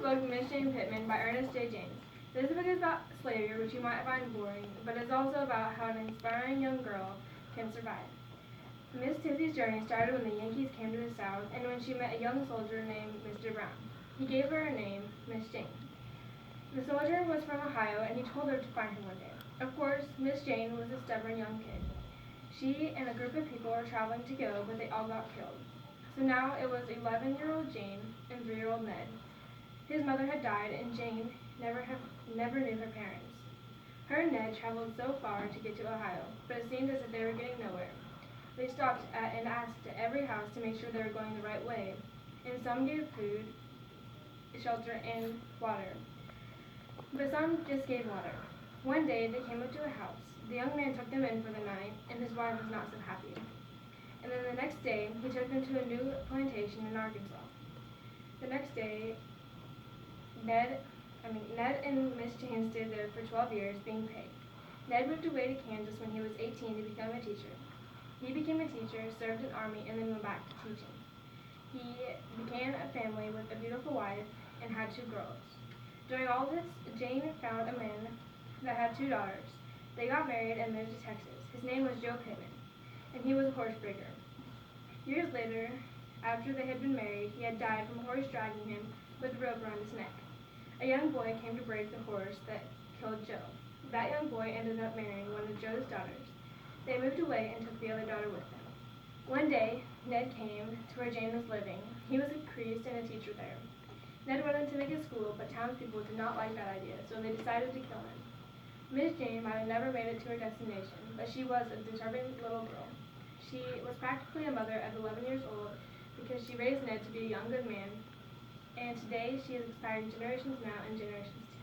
book Miss Jane Pittman by Ernest J. James. This book is about slavery, which you might find boring, but it's also about how an inspiring young girl can survive. Miss Tissie's journey started when the Yankees came to the South and when she met a young soldier named Mr. Brown. He gave her a name, Miss Jane. The soldier was from Ohio and he told her to find him one day. Of course, Miss Jane was a stubborn young kid. She and a group of people were traveling to go, but they all got killed. So now it was 11-year-old Jane and 3-year-old Ned. His mother had died and Jane never knew her parents. Her and Ned traveled so far to get to Ohio, but it seemed as if they were getting nowhere. They stopped at and asked at every house to make sure they were going the right way, and some gave food, shelter, and water. But some just gave water. One day they came up to a house. The young man took them in for the night, and his wife was not so happy. And then the next day, he took them to a new plantation in Arkansas. The next day, Ned and Miss Jane stayed there for 12 years, being paid. Ned moved away to Kansas when he was 18 to become a teacher. He became a teacher, served in the army, and then went back to teaching. He began a family with a beautiful wife and had 2 girls. During all this, Jane found a man that had 2 daughters. They got married and moved to Texas. His name was Joe Pittman, and he was a horse breaker. Years later, after they had been married, he had died from a horse dragging him with a rope around his neck. A young boy came to break the horse that killed Joe. That young boy ended up marrying one of Joe's daughters. They moved away and took the other daughter with them. One day, Ned came to where Jane was living. He was a priest and a teacher there. Ned wanted to make a school, but townspeople did not like that idea, so they decided to kill him. Miss Jane might have never made it to her destination, but she was a determined little girl. She was practically a mother at 11 years old because she raised Ned to be a young good man, and today she is inspiring generations now and generations to